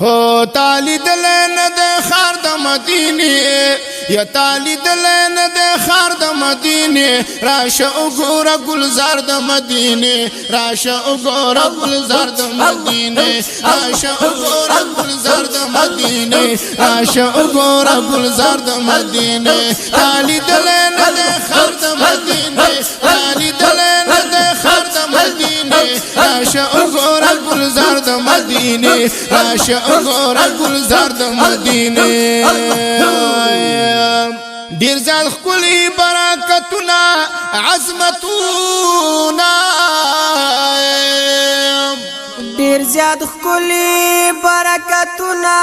هو تالی دلین دے خار دا مدینه یا تالی دلین دے خار دا مدینه راشا اگورا گلزار دا مدینه راشا اگورا گلزار دا مدینه راشا اگورا گلزار دا مدینه راشا اگورا گلزار دا مدینه تالی دلین دے خار دا مدینه تالی دلین دے خار دا مدینه راشا اگورا گلزار دا مدینه راشا اگورا گلزار دا مدینه دیر زیاد خکلی برکتنا عظمتنا دیر زیاد خکلی برکتنا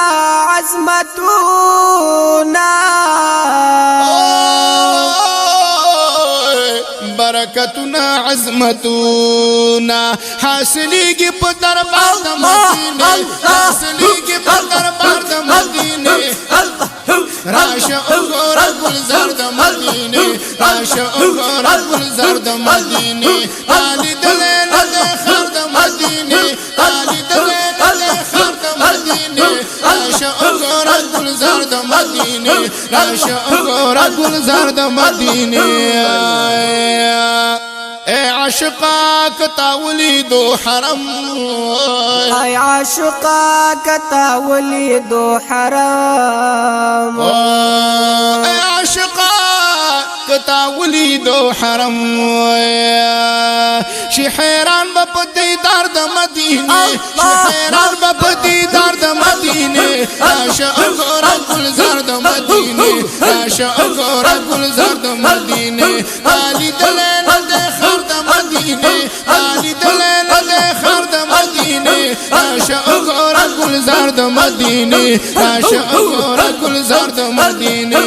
عظمتنا برکتنا عظمتنا حاصلیگی پا دربار دا مدینه حاصلیگی پا دربار دا مدینه راشا اگورا گلزار دا مدینه راشا اگورا گلزار دا مدینه تالی دلین دے خار دا مدینه تالی دلین دے خار دا مدینه راشا اگورا گلزار دا مدینه راشا اگورا گلزار دا مدینه اے عاشقا کتا ولیدو حرم اے عاشقا کتا ولیدو حرم اے عاشقا کتا ولیدو حرم شی حیران با دیدار دا مدینه شی حیران با دیدار دا مدینه راشا اگورا گلزار دا مدینه راشا اگورا گلزار دا مدینه تالی دلین دے خار دا مدینه تالی دلین دے خار دا مدینه راشا اگورا گلزار دا مدینه راشا اگورا گلزار دا مدینه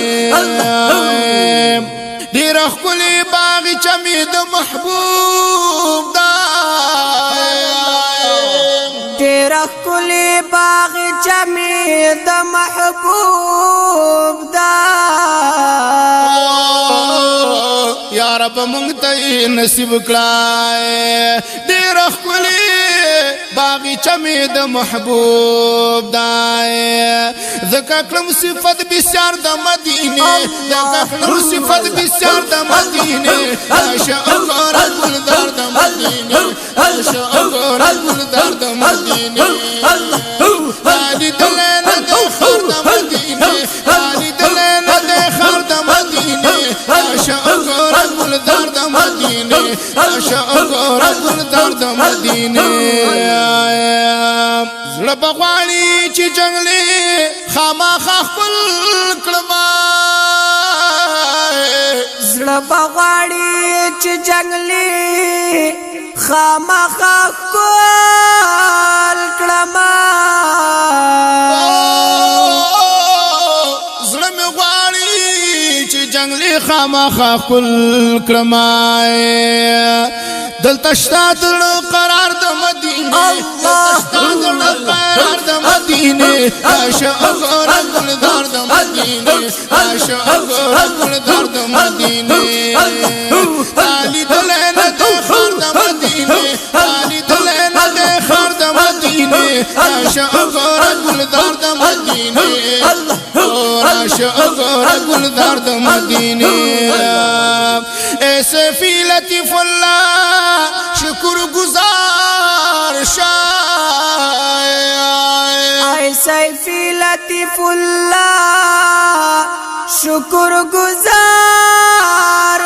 دیر اخکلی باغی چمی دا محبوب دا دیر اخکلی باغی چمی دا محبوب دا یا رب منگتای نصیب کلائے دیر اخکلی باغی چمی دا محبوب دائے ذکا کلم صفت بسیار دا مدینه ذکا کلم صفت بسیار دا مدینه راشا اگورا گلدار دا مدینه راشا اگورا گلدار دا مدینه تالی دلین دے خار دا مدینه تالی دلین دے خار دا مدینه راشا اگورا گلدار دا مدینه راشا اگورا گلدار دا مدینه زړه بغواړي چې جنگلي خامخا خپل کړما زړه بغواړي چې جنگلي خامخا خپل کړما زړه مې غواړي چې جنگلي خامخا خپل کړما دلته شتا دړو قرار د مدینه دلته دړو قرار د مدینه راشا اگورا گلدار د مدینه راشا اگورا گلدار د مدینه تالی دلین دے خار د مدینه تالی دلین دے خار د مدینه راشا اگورا گلدار د مدینه راشا اگورا گلدار د مدینه ایسے فی لطیف اللہ شکر گزار اے سیفی لطیف اللہ شکر گزار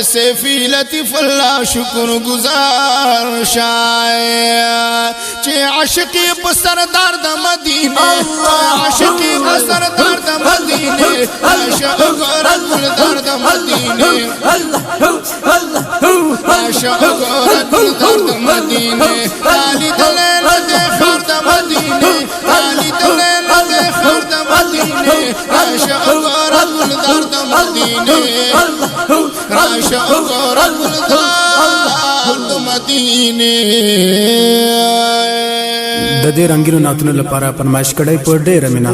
ایسے فی لطیف اللہ شکر گزار چے عاشقی بسردار دا مدینه عاشقی بسردار دا مدینه عاشق اگورا گلدار دا مدینه عاشق اگورا گلدار دا مدینه تالی دلین دے خار دا مدینه تالی دلین دے خار دا مدینه عاشق اگورا گلدار دا مدینه راشا اگورا گلدار دا مدینه د دې رنگینو نعتونو لپاره فرمایش کړی په ډېره مینه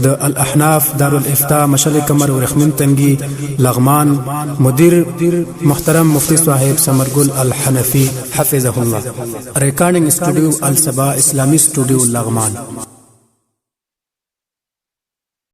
د الاحناف دارالافتاء مشل کمر ورخمن تنگی لغمان مدیر محترم مفتی صاحب سمرګل الحنفی حفظه الله ریکارډینګ سټوډیو الصبا اسلامی سټوډیو لغمان